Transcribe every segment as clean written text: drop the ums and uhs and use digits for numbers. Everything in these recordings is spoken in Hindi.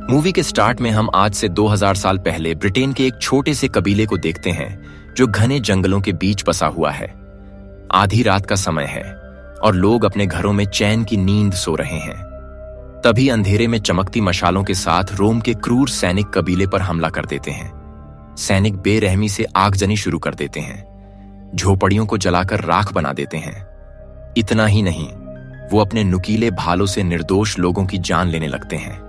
मूवी के स्टार्ट में हम आज से 2000 साल पहले ब्रिटेन के एक छोटे से कबीले को देखते हैं जो घने जंगलों के बीच बसा हुआ है। आधी रात का समय है और लोग अपने घरों में चैन की नींद सो रहे हैं। तभी अंधेरे में चमकती मशालों के साथ रोम के क्रूर सैनिक कबीले पर हमला कर देते हैं। सैनिक बेरहमी से आगजनी शुरू कर देते हैं, झोपड़ियों को जलाकर राख बना देते हैं। इतना ही नहीं, वो अपने नुकीले भालों से निर्दोष लोगों की जान लेने लगते हैं।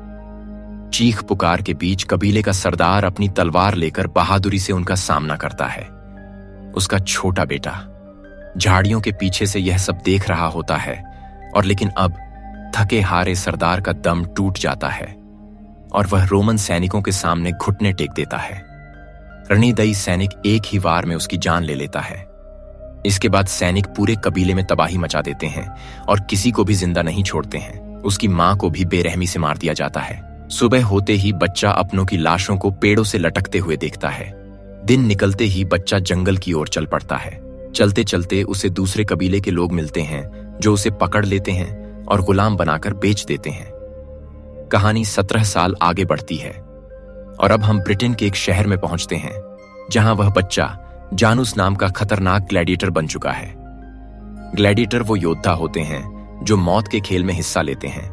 चीख पुकार के बीच कबीले का सरदार अपनी तलवार लेकर बहादुरी से उनका सामना करता है। उसका छोटा बेटा झाड़ियों के पीछे से यह सब देख रहा होता है और लेकिन अब थके हारे सरदार का दम टूट जाता है और वह रोमन सैनिकों के सामने घुटने टेक देता है। रणिदयी सैनिक एक ही वार में उसकी जान ले लेता है। इसके बाद सैनिक पूरे कबीले में तबाही मचा देते हैं और किसी को भी जिंदा नहीं छोड़ते हैं। उसकी मां को भी बेरहमी से मार दिया जाता है। सुबह होते ही बच्चा अपनों की लाशों को पेड़ों से लटकते हुए देखता है। दिन निकलते ही बच्चा जंगल की ओर चल पड़ता है। चलते चलते उसे दूसरे कबीले के लोग मिलते हैं जो उसे पकड़ लेते हैं और गुलाम बनाकर बेच देते हैं। कहानी 17 साल आगे बढ़ती है और अब हम ब्रिटेन के एक शहर में पहुंचते हैं जहां वह बच्चा जानूस नाम का खतरनाक ग्लैडिएटर बन चुका है। ग्लैडिएटर वो योद्धा होते हैं जो मौत के खेल में हिस्सा लेते हैं,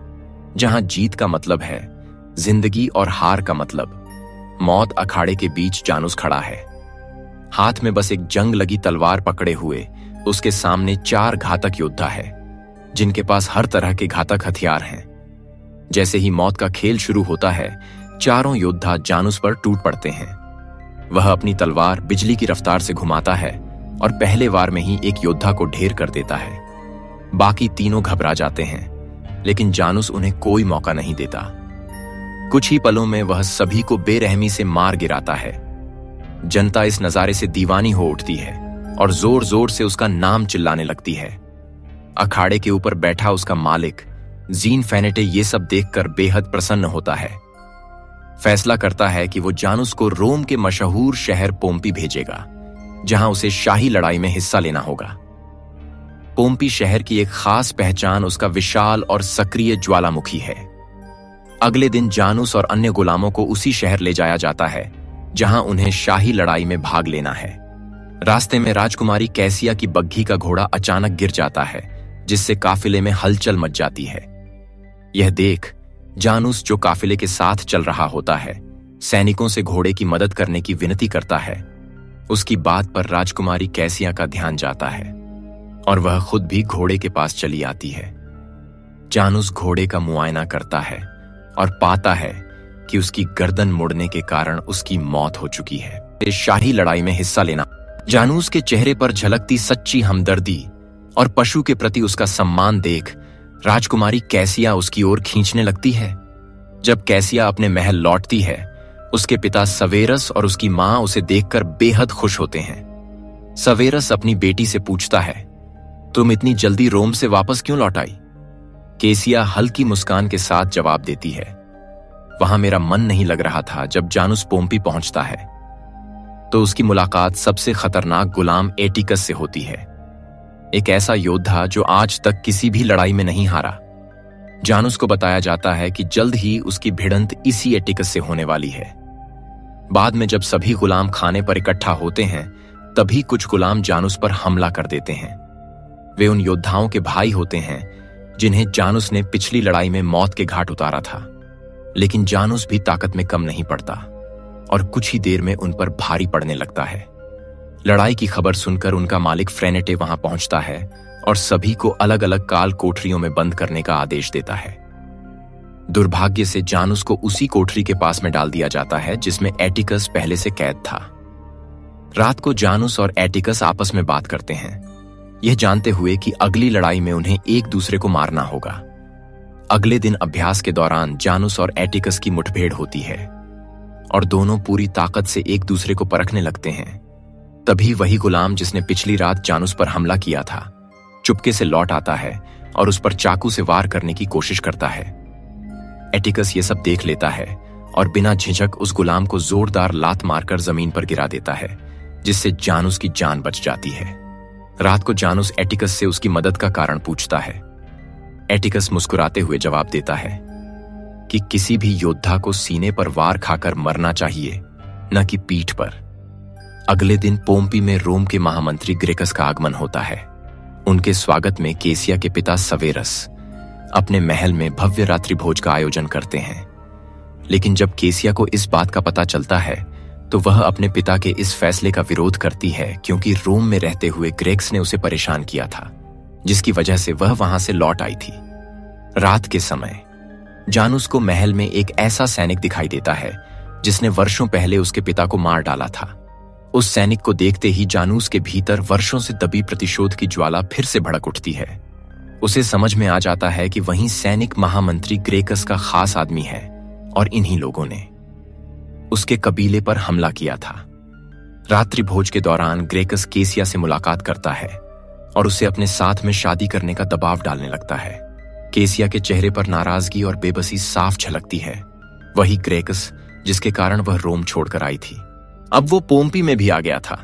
जहां जीत का मतलब है जिंदगी और हार का मतलब मौत। अखाड़े के बीच जानूस खड़ा है, हाथ में बस एक जंग लगी तलवार पकड़े हुए। उसके सामने 4 घातक योद्धा है जिनके पास हर तरह के घातक हथियार हैं। जैसे ही मौत का खेल शुरू होता है, चारों योद्धा जानूस पर टूट पड़ते हैं। वह अपनी तलवार बिजली की रफ्तार से घुमाता है और पहले वार में ही एक योद्धा को ढेर कर देता है। बाकी तीनों घबरा जाते हैं, लेकिन जानूस उन्हें कोई मौका नहीं देता। कुछ ही पलों में वह सभी को बेरहमी से मार गिराता है। जनता इस नजारे से दीवानी हो उठती है और जोर जोर से उसका नाम चिल्लाने लगती है। अखाड़े के ऊपर बैठा उसका मालिक जीन फेनेटे ये सब देखकर बेहद प्रसन्न होता है। फैसला करता है कि वो जानूस को रोम के मशहूर शहर पोम्पी भेजेगा, जहां उसे शाही लड़ाई में हिस्सा लेना होगा। पोम्पी शहर की एक खास पहचान उसका विशाल और सक्रिय ज्वालामुखी है। अगले दिन जानूस और अन्य गुलामों को उसी शहर ले जाया जाता है जहां उन्हें शाही लड़ाई में भाग लेना है। रास्ते में राजकुमारी कैसिया की बग्घी का घोड़ा अचानक गिर जाता है, जिससे काफिले में हलचल मच जाती है। यह देख जानूस, जो काफिले के साथ चल रहा होता है, सैनिकों से घोड़े की मदद करने की विनती करता है। उसकी बात पर राजकुमारी कैसिया का ध्यान जाता है और वह खुद भी घोड़े के पास चली आती है। जानूस घोड़े का मुआयना करता है और पाता है कि उसकी गर्दन मुड़ने के कारण उसकी मौत हो चुकी है। इस शाही लड़ाई में हिस्सा लेना जानूस के चेहरे पर झलकती सच्ची हमदर्दी और पशु के प्रति उसका सम्मान देख राजकुमारी कैसिया उसकी ओर खींचने लगती है। जब कैसिया अपने महल लौटती है, उसके पिता सवेरस और उसकी मां उसे देखकर बेहद खुश होते हैं। सवेरस अपनी बेटी से पूछता है, तुम इतनी जल्दी रोम से वापस क्यों लौट आई? कैसिया हल्की मुस्कान के साथ जवाब देती है, वहां मेरा मन नहीं लग रहा था। जब जानूस पोम्पी पहुंचता है तो उसकी मुलाकात सबसे खतरनाक गुलाम एटिकस से होती है, एक ऐसा योद्धा जो आज तक किसी भी लड़ाई में नहीं हारा। जानूस को बताया जाता है कि जल्द ही उसकी भिड़ंत इसी एटिकस से होने वाली है। बाद में जब सभी गुलाम खाने पर इकट्ठा होते हैं, तभी कुछ गुलाम जानूस पर हमला कर देते हैं। वे उन योद्धाओं के भाई होते हैं जिन्हें जानूस ने पिछली लड़ाई में मौत के घाट उतारा था। लेकिन जानूस भी ताकत में कम नहीं पड़ता और कुछ ही देर में उन पर भारी पड़ने लगता है। लड़ाई की खबर सुनकर उनका मालिक फ्रेनेटे वहां पहुंचता है और सभी को अलग अलग काल कोठरियों में बंद करने का आदेश देता है। दुर्भाग्य से जानूस को उसी कोठरी के पास में डाल दिया जाता है जिसमें एटिकस पहले से कैद था। रात को जानूस और एटिकस आपस में बात करते हैं, यह जानते हुए कि अगली लड़ाई में उन्हें एक दूसरे को मारना होगा। अगले दिन अभ्यास के दौरान जानूस और एटिकस की मुठभेड़ होती है और दोनों पूरी ताकत से एक दूसरे को परखने लगते हैं। तभी वही गुलाम जिसने पिछली रात जानूस पर हमला किया था, चुपके से लौट आता है और उस पर चाकू से वार करने की कोशिश करता है। एटिकस ये सब देख लेता है और बिना झिझक उस गुलाम को जोरदार लात मारकर जमीन पर गिरा देता है, जिससे जानूस की जान बच जाती है। रात को जानूस एटिकस से उसकी मदद का कारण पूछता है। एटिकस मुस्कुराते हुए जवाब देता है, कि किसी भी योद्धा को सीने पर वार खाकर मरना चाहिए, न कि पीठ पर। अगले दिन पोम्पी में रोम के महामंत्री ग्रेकस का आगमन होता है। उनके स्वागत में केसिया के पिता सवेरस अपने महल में भव्य रात्रि भोज का आयोजन करते हैं। लेकिन जब केसिया को इस बात का पता चलता है तो वह अपने पिता के इस फैसले का विरोध करती है, क्योंकि रोम में रहते हुए ग्रेक्स ने उसे परेशान किया था, जिसकी वजह से वह वहां से लौट आई थी। रात के समय जानूस को महल में एक ऐसा सैनिक दिखाई देता है जिसने वर्षों पहले उसके पिता को मार डाला था। उस सैनिक को देखते ही जानूस के भीतर वर्षों से दबी प्रतिशोध की ज्वाला फिर से भड़क उठती है। उसे समझ में आ जाता है कि वही सैनिक महामंत्री ग्रेकस का खास आदमी है और इन्हीं लोगों ने उसके कबीले पर हमला किया था। रात्रि भोज के दौरान ग्रेकस केसिया से मुलाकात करता है और उसे अपने साथ में शादी करने का दबाव डालने लगता है। केसिया के चेहरे पर नाराजगी और बेबसी साफ झलकती है, वही ग्रेकस जिसके कारण वह रोम छोड़कर आई थी। अब वो पोम्पी में भी आ गया था।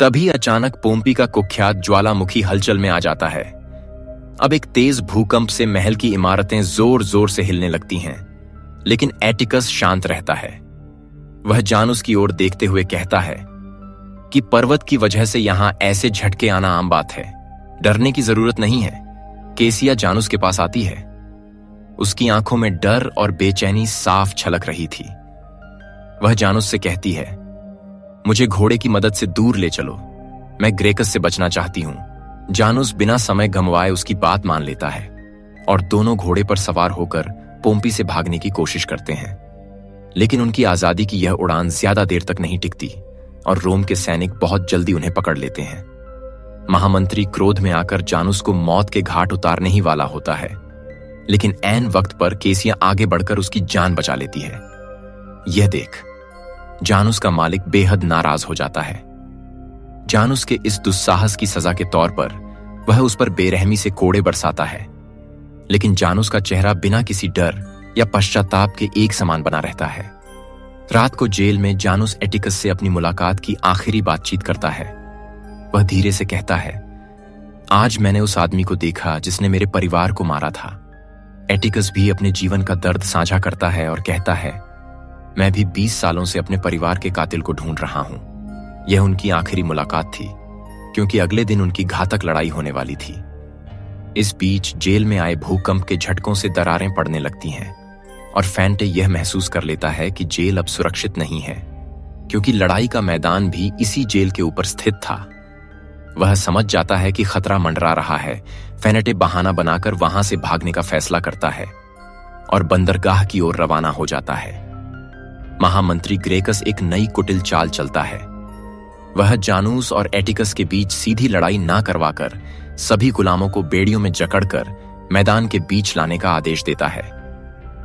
तभी अचानक पोम्पी का कुख्यात ज्वालामुखी हलचल में आ जाता है। अब एक तेज भूकंप से महल की इमारतें जोर जोर से हिलने लगती हैं, लेकिन एटिकस शांत रहता है। वह जानूस की ओर देखते हुए कहता है कि पर्वत की वजह से यहां ऐसे झटके आना आम बात है, डरने की जरूरत नहीं है। केसिया जानूस के पास आती है। उसकी आंखों में डर और बेचैनी साफ छलक रही थी। वह जानूस से कहती है, मुझे घोड़े की मदद से दूर ले चलो, मैं ग्रेकस से बचना चाहती हूं। जानूस बिना समय गंवाए उसकी बात मान लेता है और दोनों घोड़े पर सवार होकर पोम्पी से भागने की कोशिश करते हैं। लेकिन उनकी आजादी की यह उड़ान ज्यादा देर तक नहीं टिकती और रोम के सैनिक बहुत जल्दी उन्हें पकड़ लेते हैं। महामंत्री क्रोध में आकर जानूस को मौत के घाट उतारने ही वाला होता है, लेकिन ऐन वक्त पर केसिया आगे बढ़कर उसकी जान बचा लेती है। यह देख जानूस का मालिक बेहद नाराज हो जाता है। जानूस के इस दुस्साहस की सजा के तौर पर वह उस पर बेरहमी से कोड़े बरसाता है, लेकिन जानूस का चेहरा बिना किसी डर या पश्चाताप के एक समान बना रहता है। रात को जेल में जानूस एटिकस से अपनी मुलाकात की आखिरी बातचीत करता है। वह धीरे से कहता है, आज मैंने उस आदमी को देखा जिसने मेरे परिवार को मारा था। एटिकस भी अपने जीवन का दर्द साझा करता है और कहता है, मैं भी 20 सालों से अपने परिवार के कातिल को ढूंढ रहा हूं। यह उनकी आखिरी मुलाकात थी, क्योंकि अगले दिन उनकी घातक लड़ाई होने वाली थी। इस बीच जेल में आए भूकंप के झटकों से दरारें पड़ने लगती हैं और फैंटे यह महसूस कर लेता है कि जेल अब सुरक्षित नहीं है, क्योंकि लड़ाई का मैदान भी इसी जेल के ऊपर स्थित था। वह समझ जाता है कि खतरा मंडरा रहा है। फैनेटे बहाना बनाकर वहां से भागने का फैसला करता है और बंदरगाह की ओर रवाना हो जाता है। महामंत्री ग्रेकस एक नई कुटिल चाल चलता है। वह जानूस और एटिकस के बीच सीधी लड़ाई ना करवाकर सभी गुलामों को बेड़ियों में जकड़कर मैदान के बीच लाने का आदेश देता है।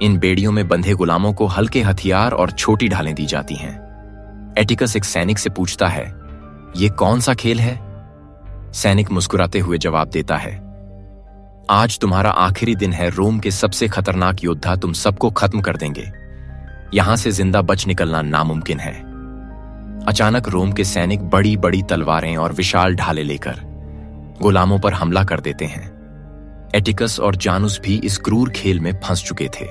इन बेड़ियों में बंधे गुलामों को हल्के हथियार और छोटी ढालें दी जाती हैं। एटिकस एक सैनिक से पूछता है, यह कौन सा खेल है? सैनिक मुस्कुराते हुए जवाब देता है, आज तुम्हारा आखिरी दिन है। रोम के सबसे खतरनाक योद्धा तुम सबको खत्म कर देंगे। यहां से जिंदा बच निकलना नामुमकिन है। अचानक रोम के सैनिक बड़ी बड़ी तलवारें और विशाल ढाले लेकर गुलामों पर हमला कर देते हैं। एटिकस और जानूस भी इस क्रूर खेल में फंस चुके थे।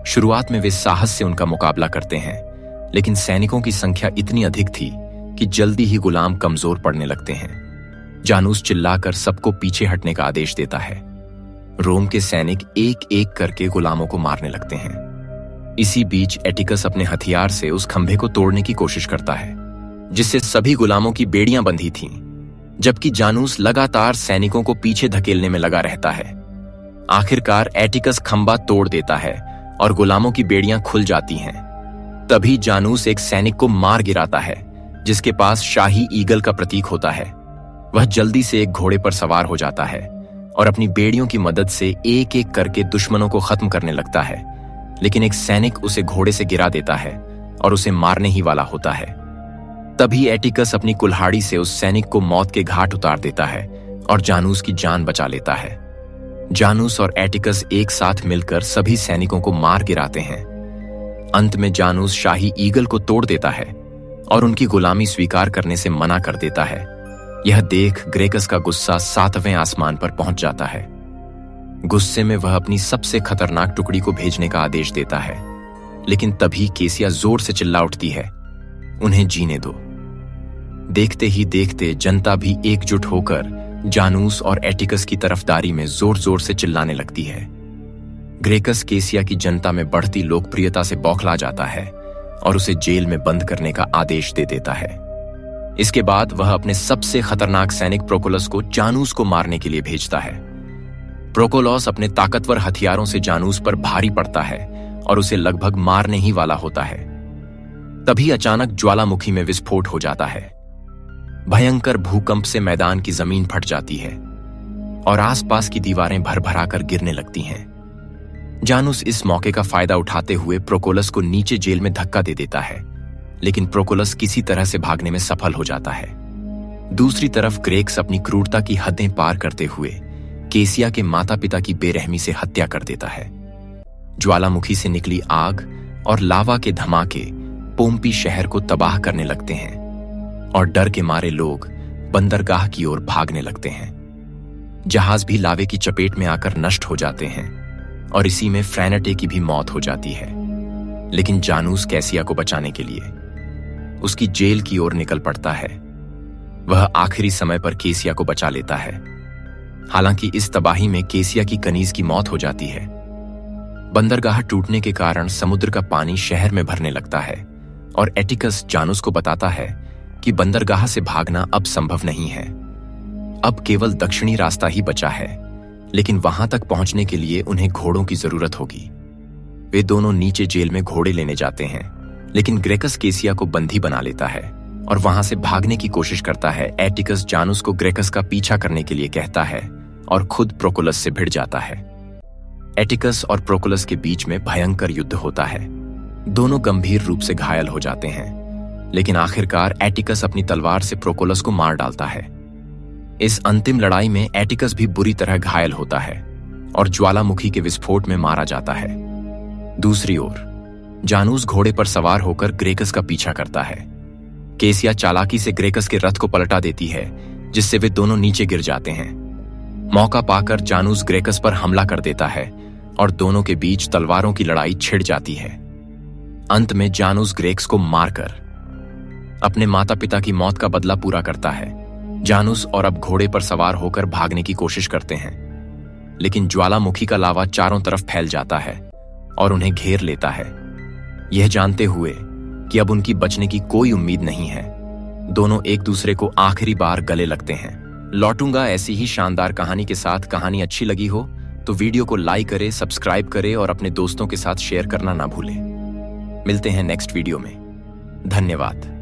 शुरुआत में वे साहस से उनका मुकाबला करते हैं, लेकिन सैनिकों की संख्या इतनी अधिक थी कि जल्दी ही गुलाम कमजोर पड़ने लगते हैं। जानूस चिल्लाकर सबको पीछे हटने का आदेश देता है। रोम के सैनिक एक एक करके गुलामों को मारने लगते हैं। इसी बीच एटिकस अपने हथियार से उस खंभे को तोड़ने की कोशिश करता है, जिससे सभी गुलामों की बेड़ियां बंधी थीं, जबकि जानूस लगातार सैनिकों को पीछे धकेलने में लगा रहता है। आखिरकार एटिकस खंभा तोड़ देता है और गुलामों की बेड़ियां खुल जाती हैं। तभी जानूस एक सैनिक को मार गिराता है, जिसके पास शाही ईगल का प्रतीक होता है। वह जल्दी से एक घोड़े पर सवार हो जाता है और अपनी बेड़ियों की मदद से एक एक करके दुश्मनों को खत्म करने लगता है, लेकिन एक सैनिक उसे घोड़े से गिरा देता है और उसे मारने ही वाला होता है। तभी एटिकस अपनी कुल्हाड़ी से उस सैनिक को मौत के घाट उतार देता है और जानूस की जान बचा लेता है। जानूस और एटिकस एक साथ मिलकर सभी सैनिकों को मार गिराते हैं। अंत में जानूस शाही ईगल को तोड़ देता है और उनकी गुलामी स्वीकार करने से मना कर देता है। यह देख ग्रेकस का गुस्सा 7वें आसमान पर पहुंच जाता है। गुस्से में वह अपनी सबसे खतरनाक टुकड़ी को भेजने का आदेश देता है, लेकिन तभी केसिया जोर से चिल्ला उठती है, उन्हें जीने दो। देखते ही देखते जनता भी एकजुट होकर जानूस और एटिकस की तरफदारी में जोर जोर से चिल्लाने लगती है। ग्रेकस केसिया की जनता में बढ़ती लोकप्रियता से बौखला जाता है और उसे जेल में बंद करने का आदेश दे देता है। इसके बाद वह अपने सबसे खतरनाक सैनिक प्रोकोलस को जानूस को मारने के लिए भेजता है। प्रोकोलस अपने ताकतवर हथियारों से जानूस पर भारी पड़ता है और उसे लगभग मारने ही वाला होता है। तभी अचानक ज्वालामुखी में विस्फोट हो जाता है। भयंकर भूकंप से मैदान की जमीन फट जाती है और आसपास की दीवारें भरभराकर गिरने लगती हैं। जानूस इस मौके का फायदा उठाते हुए प्रोकोलस को नीचे जेल में धक्का दे देता है, लेकिन प्रोकोलस किसी तरह से भागने में सफल हो जाता है। दूसरी तरफ ग्रेक्स अपनी क्रूरता की हदें पार करते हुए केसिया के माता पिता की बेरहमी से हत्या कर देता है। ज्वालामुखी से निकली आग और लावा के धमाके पोम्पी शहर को तबाह करने लगते हैं और डर के मारे लोग बंदरगाह की ओर भागने लगते हैं। जहाज भी लावे की चपेट में आकर नष्ट हो जाते हैं और इसी में फ्रैनेटे की भी मौत हो जाती है। लेकिन जानूस कैसिया को बचाने के लिए उसकी जेल की ओर निकल पड़ता है। वह आखिरी समय पर केसिया को बचा लेता है। हालांकि इस तबाही में केसिया की कनीज की मौत हो जाती है। बंदरगाह टूटने के कारण समुद्र का पानी शहर में भरने लगता है और एटिकस जानूस को बताता है कि बंदरगाह से भागना अब संभव नहीं है। अब केवल दक्षिणी रास्ता ही बचा है, लेकिन वहां तक पहुंचने के लिए उन्हें घोड़ों की जरूरत होगी। वे दोनों नीचे जेल में घोड़े लेने जाते हैं, लेकिन ग्रेकस केसिया को बंदी बना लेता है और वहां से भागने की कोशिश करता है। एटिकस जानूस को ग्रेकस का पीछा करने के लिए कहता है और खुद प्रोकोलस से भिड़ जाता है। एटिकस और प्रोकोलस के बीच में भयंकर युद्ध होता है। दोनों गंभीर रूप से घायल हो जाते हैं, लेकिन आखिरकार एटिकस अपनी तलवार से प्रोकोलस को मार डालता है। इस अंतिम लड़ाई में एटिकस भी बुरी तरह घायल होता है और ज्वालामुखी के विस्फोट में मारा जाता है। दूसरी ओर जानूस घोड़े पर सवार होकर ग्रेकस का पीछा करता है। केसिया चालाकी से ग्रेकस के रथ को पलटा देती है, जिससे वे दोनों नीचे गिर जाते हैं। मौका पाकर जानूस ग्रेकस पर हमला कर देता है और दोनों के बीच तलवारों की लड़ाई छिड़ जाती है। अंत में जानूस ग्रेक्स को मारकर अपने माता पिता की मौत का बदला पूरा करता है। जानूस और अब घोड़े पर सवार होकर भागने की कोशिश करते हैं, लेकिन ज्वालामुखी का लावा चारों तरफ फैल जाता है और उन्हें घेर लेता है। यह जानते हुए कि अब उनकी बचने की कोई उम्मीद नहीं है, दोनों एक दूसरे को आखिरी बार गले लगते हैं। लौटूंगा ऐसी ही शानदार कहानी के साथ। कहानी अच्छी लगी हो तो वीडियो को लाइक करें, सब्सक्राइब करें और अपने दोस्तों के साथ शेयर करना ना भूलें। मिलते हैं नेक्स्ट वीडियो में। धन्यवाद।